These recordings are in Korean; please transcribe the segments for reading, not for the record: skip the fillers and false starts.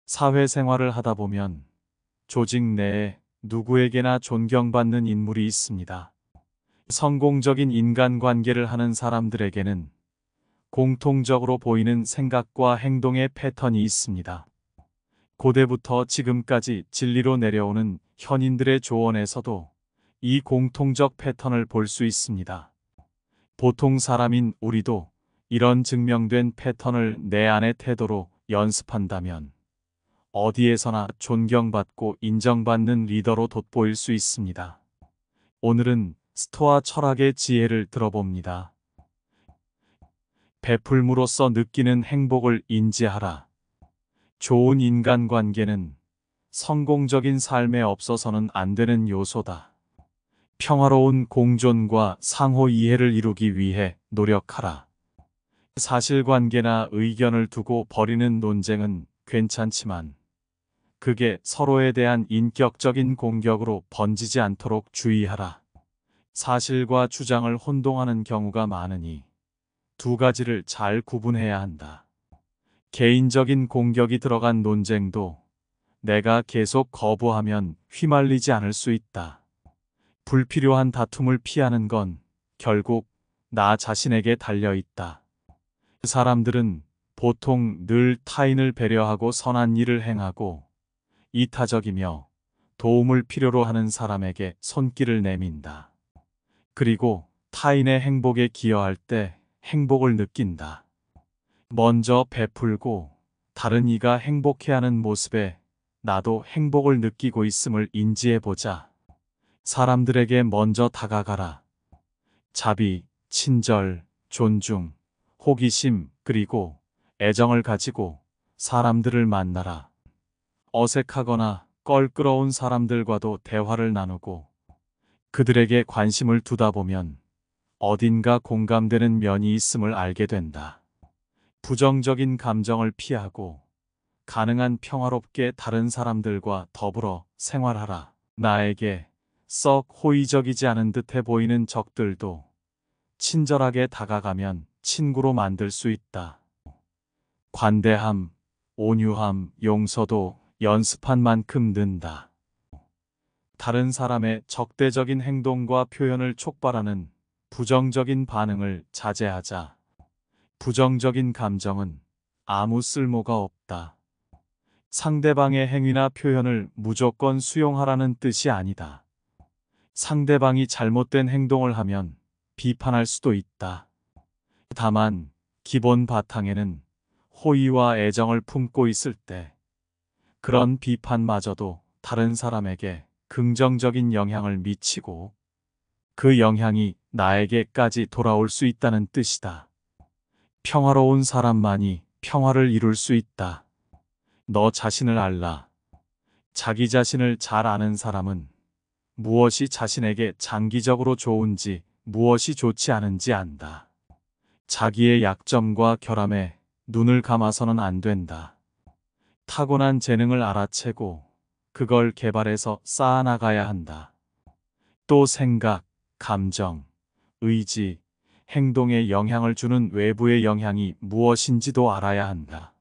사회생활을 하다 보면 조직 내에 누구에게나 존경받는 인물이 있습니다. 성공적인 인간관계를 하는 사람들에게는 공통적으로 보이는 생각과 행동의 패턴이 있습니다. 고대부터 지금까지 진리로 내려오는 현인들의 조언에서도 이 공통적 패턴을 볼 수 있습니다. 보통 사람인 우리도 이런 증명된 패턴을 내 안의 태도로 연습한다면 어디에서나 존경받고 인정받는 리더로 돋보일 수 있습니다. 오늘은 스토아 철학의 지혜를 들어봅니다. 베풀므로써 느끼는 행복을 인지하라. 좋은 인간관계는 성공적인 삶에 없어서는 안 되는 요소다. 평화로운 공존과 상호 이해를 이루기 위해 노력하라. 사실관계나 의견을 두고 벌이는 논쟁은 괜찮지만 그게 서로에 대한 인격적인 공격으로 번지지 않도록 주의하라. 사실과 주장을 혼동하는 경우가 많으니 두 가지를 잘 구분해야 한다. 개인적인 공격이 들어간 논쟁도 내가 계속 거부하면 휘말리지 않을 수 있다. 불필요한 다툼을 피하는 건 결국 나 자신에게 달려 있다. 사람들은 보통 늘 타인을 배려하고 선한 일을 행하고 이타적이며 도움을 필요로 하는 사람에게 손길을 내민다. 그리고 타인의 행복에 기여할 때 행복을 느낀다. 먼저 베풀고 다른 이가 행복해하는 모습에 나도 행복을 느끼고 있음을 인지해보자. 사람들에게 먼저 다가가라. 자비, 친절, 존중, 호기심, 그리고 애정을 가지고 사람들을 만나라. 어색하거나 껄끄러운 사람들과도 대화를 나누고 그들에게 관심을 두다 보면 어딘가 공감되는 면이 있음을 알게 된다. 부정적인 감정을 피하고 가능한 평화롭게 다른 사람들과 더불어 생활하라. 나에게 썩 호의적이지 않은 듯해 보이는 적들도 친절하게 다가가면 친구로 만들 수 있다. 관대함, 온유함, 용서도 연습한 만큼 는다. 다른 사람의 적대적인 행동과 표현을 촉발하는 부정적인 반응을 자제하자. 부정적인 감정은 아무 쓸모가 없다. 상대방의 행위나 표현을 무조건 수용하라는 뜻이 아니다. 상대방이 잘못된 행동을 하면 비판할 수도 있다. 다만 기본 바탕에는 호의와 애정을 품고 있을 때 그런 비판마저도 다른 사람에게 긍정적인 영향을 미치고 그 영향이 나에게까지 돌아올 수 있다는 뜻이다. 평화로운 사람만이 평화를 이룰 수 있다. 너 자신을 알라. 자기 자신을 잘 아는 사람은 무엇이 자신에게 장기적으로 좋은지 무엇이 좋지 않은지 안다. 자기의 약점과 결함에 눈을 감아서는 안 된다. 타고난 재능을 알아채고 그걸 개발해서 쌓아나가야 한다. 또 생각, 감정, 의지, 행동에 영향을 주는 외부의 영향이 무엇인지도 알아야 한다.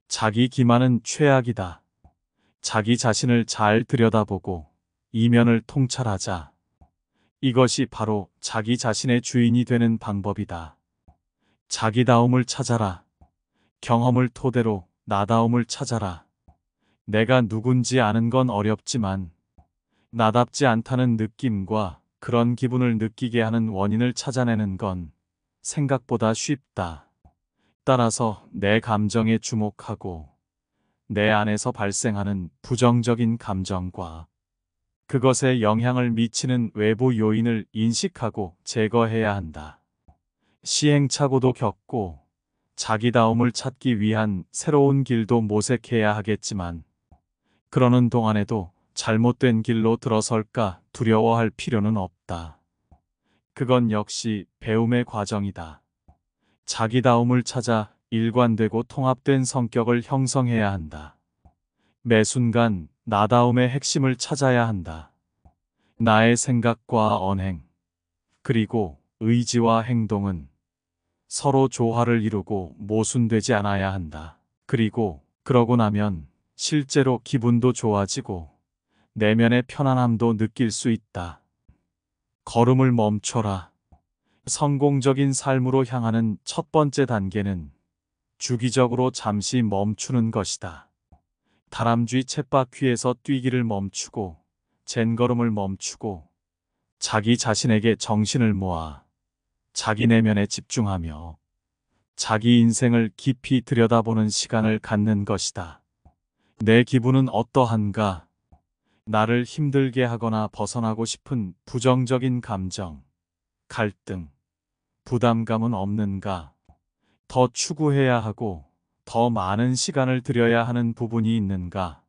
자기 기만은 최악이다. 자기 자신을 잘 들여다보고 이면을 통찰하자. 이것이 바로 자기 자신의 주인이 되는 방법이다. 자기다움을 찾아라. 경험을 토대로 나다움을 찾아라. 내가 누군지 아는 건 어렵지만 나답지 않다는 느낌과 그런 기분을 느끼게 하는 원인을 찾아내는 건 생각보다 쉽다. 따라서 내 감정에 주목하고 내 안에서 발생하는 부정적인 감정과 그것에 영향을 미치는 외부 요인을 인식하고 제거해야 한다. 시행착오도 겪고 자기다움을 찾기 위한 새로운 길도 모색해야 하겠지만 그러는 동안에도 잘못된 길로 들어설까 두려워할 필요는 없다. 그건 역시 배움의 과정이다. 자기다움을 찾아 일관되고 통합된 성격을 형성해야 한다. 매 순간 나다움의 핵심을 찾아야 한다. 나의 생각과 언행, 그리고 의지와 행동은 서로 조화를 이루고 모순되지 않아야 한다. 그리고 그러고 나면 실제로 기분도 좋아지고 내면의 편안함도 느낄 수 있다. 걸음을 멈춰라. 성공적인 삶으로 향하는 첫 번째 단계는 주기적으로 잠시 멈추는 것이다. 다람쥐 쳇바퀴에서 뛰기를 멈추고 젠걸음을 멈추고 자기 자신에게 정신을 모아 자기 내면에 집중하며 자기 인생을 깊이 들여다보는 시간을 갖는 것이다. 내 기분은 어떠한가? 나를 힘들게 하거나 벗어나고 싶은 부정적인 감정, 갈등, 부담감은 없는가? 더 추구해야 하고 더 많은 시간을 들여야 하는 부분이 있는가?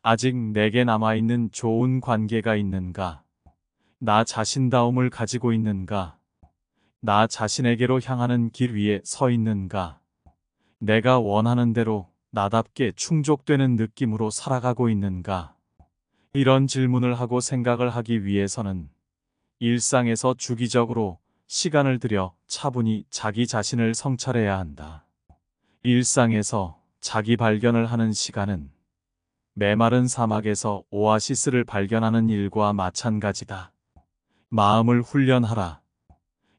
아직 내게 남아있는 좋은 관계가 있는가? 나 자신다움을 가지고 있는가? 나 자신에게로 향하는 길 위에 서 있는가? 내가 원하는 대로 나답게 충족되는 느낌으로 살아가고 있는가? 이런 질문을 하고 생각을 하기 위해서는 일상에서 주기적으로 시간을 들여 차분히 자기 자신을 성찰해야 한다. 일상에서 자기 발견을 하는 시간은 메마른 사막에서 오아시스를 발견하는 일과 마찬가지다. 마음을 훈련하라.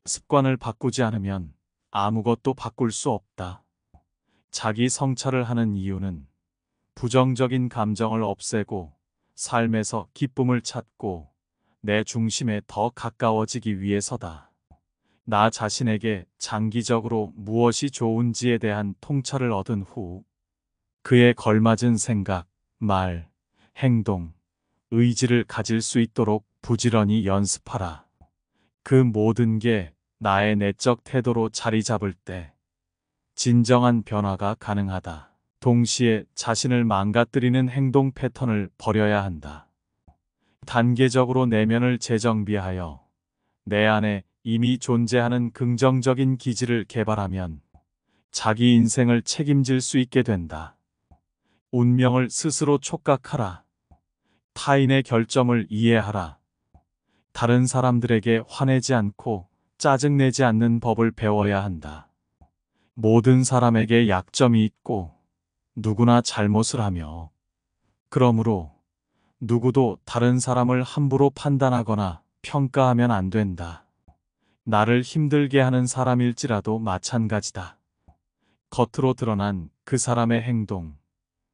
습관을 바꾸지 않으면 아무것도 바꿀 수 없다. 자기 성찰을 하는 이유는 부정적인 감정을 없애고 삶에서 기쁨을 찾고 내 중심에 더 가까워지기 위해서다. 나 자신에게 장기적으로 무엇이 좋은지에 대한 통찰을 얻은 후 그에 걸맞은 생각, 말, 행동, 의지를 가질 수 있도록 부지런히 연습하라. 그 모든 게 나의 내적 태도로 자리 잡을 때 진정한 변화가 가능하다. 동시에 자신을 망가뜨리는 행동 패턴을 버려야 한다. 단계적으로 내면을 재정비하여 내 안에 이미 존재하는 긍정적인 기질을 개발하면 자기 인생을 책임질 수 있게 된다. 운명을 스스로 촉각하라. 타인의 결점을 이해하라. 다른 사람들에게 화내지 않고 짜증내지 않는 법을 배워야 한다. 모든 사람에게 약점이 있고 누구나 잘못을 하며 그러므로 누구도 다른 사람을 함부로 판단하거나 평가하면 안 된다. 나를 힘들게 하는 사람일지라도 마찬가지다. 겉으로 드러난 그 사람의 행동,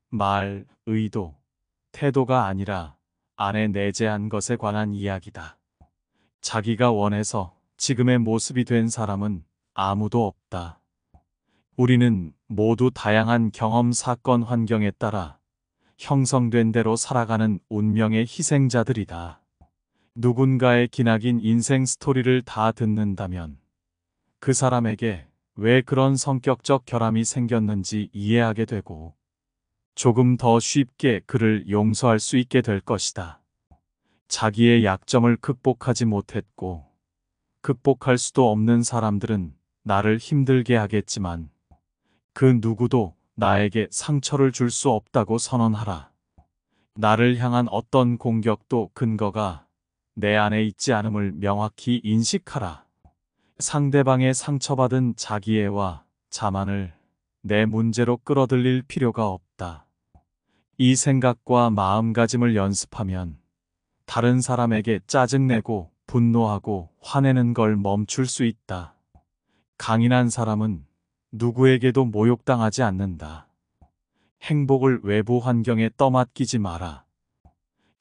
말, 의도, 태도가 아니라 안에 내재한 것에 관한 이야기다. 자기가 원해서 지금의 모습이 된 사람은 아무도 없다. 우리는 모두 다양한 경험, 사건, 환경에 따라 형성된 대로 살아가는 운명의 희생자들이다. 누군가의 기나긴 인생 스토리를 다 듣는다면 그 사람에게 왜 그런 성격적 결함이 생겼는지 이해하게 되고 조금 더 쉽게 그를 용서할 수 있게 될 것이다. 자기의 약점을 극복하지 못했고 극복할 수도 없는 사람들은 나를 힘들게 하겠지만 그 누구도 나에게 상처를 줄 수 없다고 선언하라. 나를 향한 어떤 공격도 근거가 내 안에 있지 않음을 명확히 인식하라. 상대방의 상처받은 자기애와 자만을 내 문제로 끌어들일 필요가 없다. 이 생각과 마음가짐을 연습하면 다른 사람에게 짜증내고 분노하고 화내는 걸 멈출 수 있다. 강인한 사람은 누구에게도 모욕당하지 않는다. 행복을 외부 환경에 떠맡기지 마라.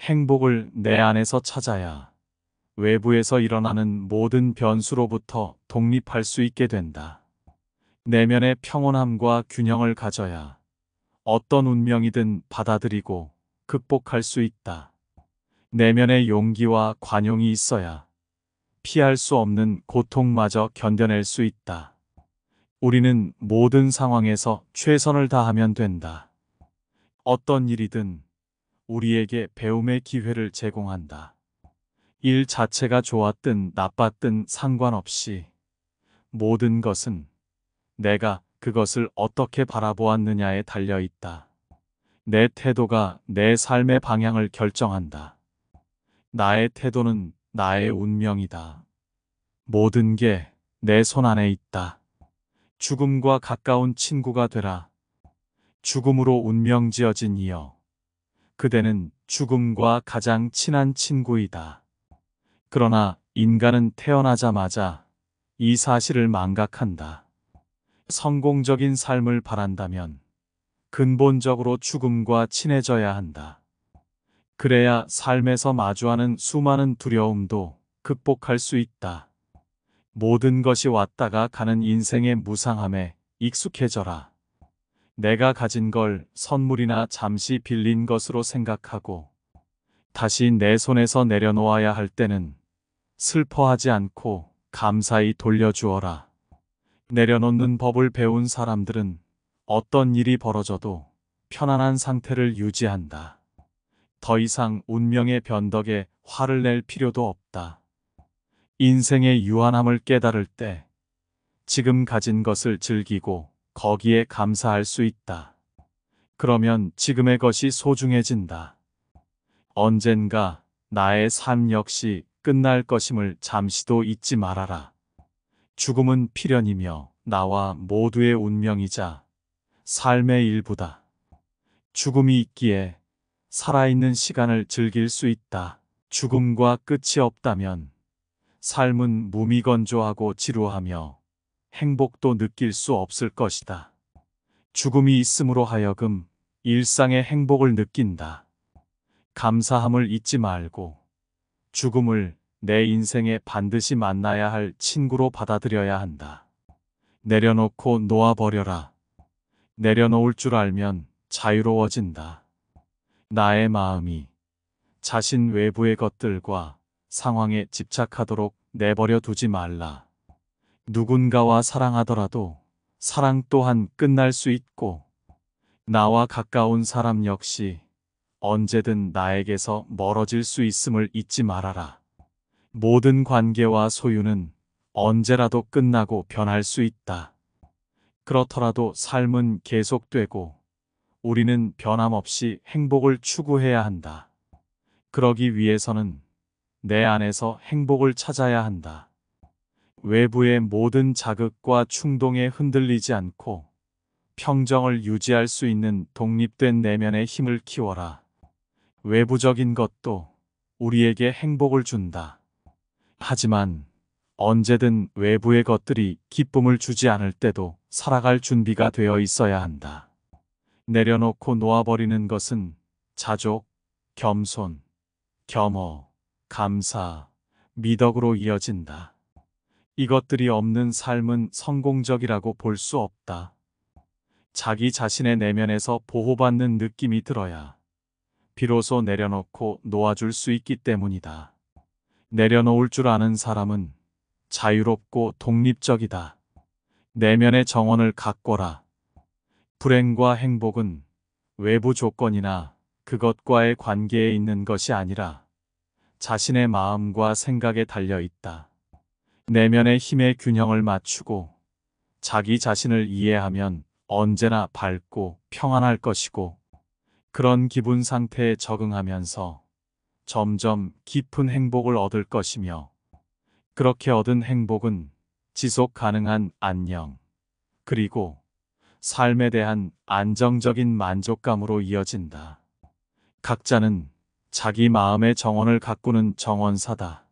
행복을 내 안에서 찾아야 외부에서 일어나는 모든 변수로부터 독립할 수 있게 된다. 내면의 평온함과 균형을 가져야 어떤 운명이든 받아들이고 극복할 수 있다. 내면의 용기와 관용이 있어야 피할 수 없는 고통마저 견뎌낼 수 있다. 우리는 모든 상황에서 최선을 다하면 된다. 어떤 일이든 우리에게 배움의 기회를 제공한다. 일 자체가 좋았든 나빴든 상관없이 모든 것은 내가 그것을 어떻게 바라보았느냐에 달려 있다. 내 태도가 내 삶의 방향을 결정한다. 나의 태도는 나의 운명이다. 모든 게 내 손 안에 있다. 죽음과 가까운 친구가 되라. 죽음으로 운명 지어진 이여. 그대는 죽음과 가장 친한 친구이다. 그러나 인간은 태어나자마자 이 사실을 망각한다. 성공적인 삶을 바란다면 근본적으로 죽음과 친해져야 한다. 그래야 삶에서 마주하는 수많은 두려움도 극복할 수 있다. 모든 것이 왔다가 가는 인생의 무상함에 익숙해져라. 내가 가진 걸 선물이나 잠시 빌린 것으로 생각하고 다시 내 손에서 내려놓아야 할 때는 슬퍼하지 않고 감사히 돌려주어라. 내려놓는 법을 배운 사람들은 어떤 일이 벌어져도 편안한 상태를 유지한다. 더 이상 운명의 변덕에 화를 낼 필요도 없다. 인생의 유한함을 깨달을 때 지금 가진 것을 즐기고 거기에 감사할 수 있다. 그러면 지금의 것이 소중해진다. 언젠가 나의 삶 역시 끝날 것임을 잠시도 잊지 말아라. 죽음은 필연이며 나와 모두의 운명이자 삶의 일부다. 죽음이 있기에 살아있는 시간을 즐길 수 있다. 죽음과 끝이 없다면 삶은 무미건조하고 지루하며 행복도 느낄 수 없을 것이다. 죽음이 있음으로 하여금 일상의 행복을 느낀다. 감사함을 잊지 말고 죽음을 내 인생에 반드시 만나야 할 친구로 받아들여야 한다. 내려놓고 놓아버려라. 내려놓을 줄 알면 자유로워진다. 나의 마음이 자신 외부의 것들과 상황에 집착하도록 내버려 두지 말라. 누군가와 사랑하더라도 사랑 또한 끝날 수 있고 나와 가까운 사람 역시 언제든 나에게서 멀어질 수 있음을 잊지 말아라. 모든 관계와 소유는 언제라도 끝나고 변할 수 있다. 그렇더라도 삶은 계속되고 우리는 변함없이 행복을 추구해야 한다. 그러기 위해서는 내 안에서 행복을 찾아야 한다. 외부의 모든 자극과 충동에 흔들리지 않고 평정을 유지할 수 있는 독립된 내면의 힘을 키워라. 외부적인 것도 우리에게 행복을 준다. 하지만 언제든 외부의 것들이 기쁨을 주지 않을 때도 살아갈 준비가 되어 있어야 한다. 내려놓고 놓아버리는 것은 자족, 겸손, 겸허, 감사, 미덕으로 이어진다. 이것들이 없는 삶은 성공적이라고 볼 수 없다. 자기 자신의 내면에서 보호받는 느낌이 들어야 비로소 내려놓고 놓아줄 수 있기 때문이다. 내려놓을 줄 아는 사람은 자유롭고 독립적이다. 내면의 정원을 가꿔라. 불행과 행복은 외부 조건이나 그것과의 관계에 있는 것이 아니라 자신의 마음과 생각에 달려 있다. 내면의 힘의 균형을 맞추고 자기 자신을 이해하면 언제나 밝고 평안할 것이고 그런 기분 상태에 적응하면서 점점 깊은 행복을 얻을 것이며 그렇게 얻은 행복은 지속 가능한 안녕 그리고 삶에 대한 안정적인 만족감으로 이어진다. 각자는 자기 마음의 정원을 가꾸는 정원사다.